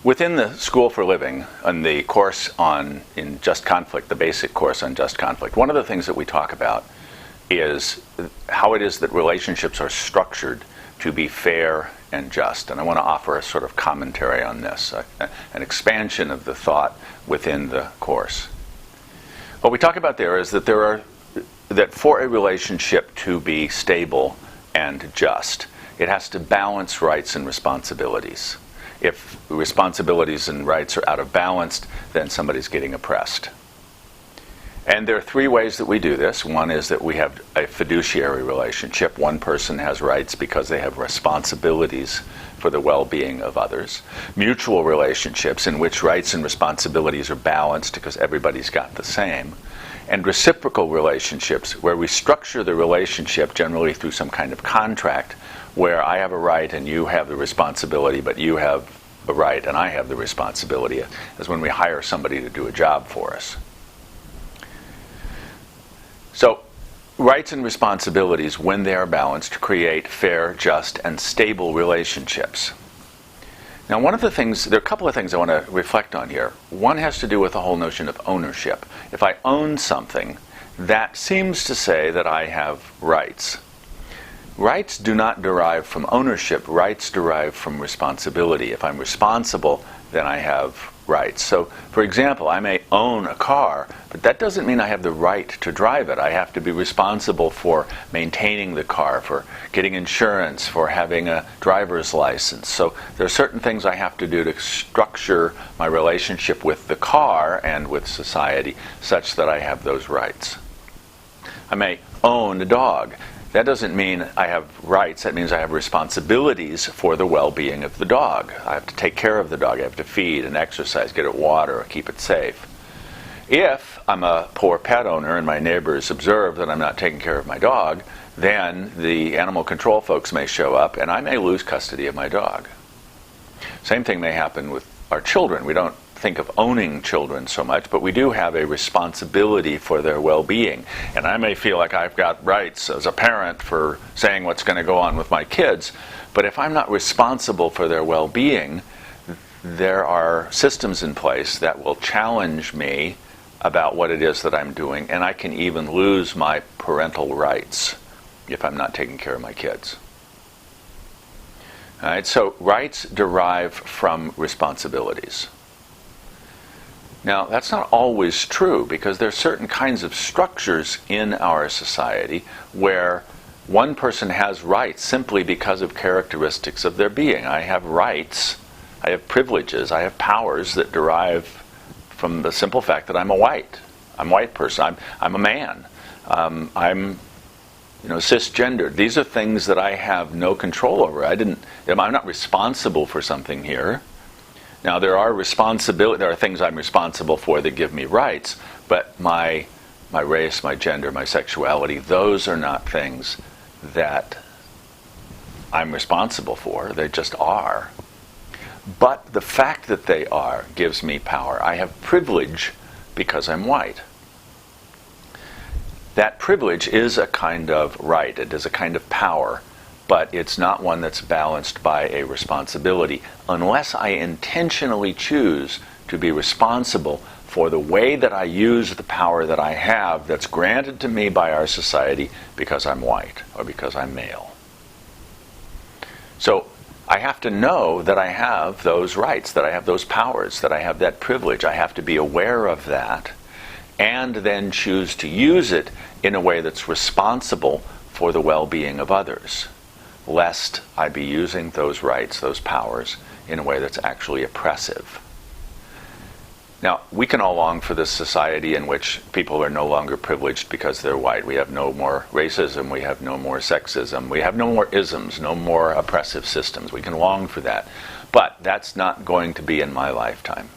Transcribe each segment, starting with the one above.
Within the School for Living, on the course in Just Conflict, the basic course on Just Conflict, one of the things that we talk about is how it is that relationships are structured to be fair and just. And I want to offer a sort of commentary on this, an expansion of the thought within the course. What we talk about there is that that for a relationship to be stable and just, it has to balance rights and responsibilities. If responsibilities and rights are out of balance, then somebody's getting oppressed. And there are three ways that we do this. One is that we have a fiduciary relationship. One person has rights because they have responsibilities for the well-being of others. Mutual relationships in which rights and responsibilities are balanced because everybody's got the same. And reciprocal relationships where we structure the relationship generally through some kind of contract where I have a right and you have the responsibility, but you have a right and I have the responsibility, as when we hire somebody to do a job for us. So, rights and responsibilities, when they are balanced, create fair, just, and stable relationships. Now, there are a couple of things I want to reflect on here. One has to do with the whole notion of ownership. If I own something, that seems to say that I have rights. Rights do not derive from ownership. Rights derive from responsibility. If I'm responsible, then I have rights. So, for example, I may own a car, but that doesn't mean I have the right to drive it. I have to be responsible for maintaining the car, for getting insurance, for having a driver's license. So there are certain things I have to do to structure my relationship with the car and with society such that I have those rights. I may own a dog. That doesn't mean I have rights. That means I have responsibilities for the well-being of the dog. I have to take care of the dog. I have to feed and exercise, get it water, keep it safe. If I'm a poor pet owner and my neighbors observe that I'm not taking care of my dog, then the animal control folks may show up and I may lose custody of my dog. Same thing may happen with our children. We don't think of owning children so much, but we do have a responsibility for their well-being. And I may feel like I've got rights as a parent for saying what's going to go on with my kids, but if I'm not responsible for their well-being, there are systems in place that will challenge me about what it is that I'm doing, and I can even lose my parental rights if I'm not taking care of my kids. All right, so rights derive from responsibilities. Now, that's not always true because there are certain kinds of structures in our society where one person has rights simply because of characteristics of their being. I have rights, I have privileges, I have powers that derive from the simple fact that I'm a white person, I'm a man, I'm cisgendered. These are things that I have no control over. I'm not responsible for something here. Now, there are things I'm responsible for that give me rights, but my race, my gender, my sexuality, those are not things that I'm responsible for. They just are. But the fact that they are gives me power. I have privilege because I'm white. That privilege is a kind of right. It is a kind of power. But it's not one that's balanced by a responsibility unless I intentionally choose to be responsible for the way that I use the power that I have that's granted to me by our society because I'm white or because I'm male. So I have to know that I have those rights, that I have those powers, that I have that privilege. I have to be aware of that and then choose to use it in a way that's responsible for the well-being of others, lest I be using those rights, those powers, in a way that's actually oppressive. Now, we can all long for this society in which people are no longer privileged because they're white. We have no more racism, we have no more sexism, we have no more isms, no more oppressive systems. We can long for that. But that's not going to be in my lifetime.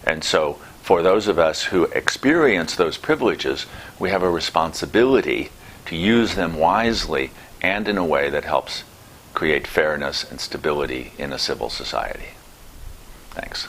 And so, for those of us who experience those privileges, we have a responsibility to use them wisely and in a way that helps create fairness and stability in a civil society. Thanks.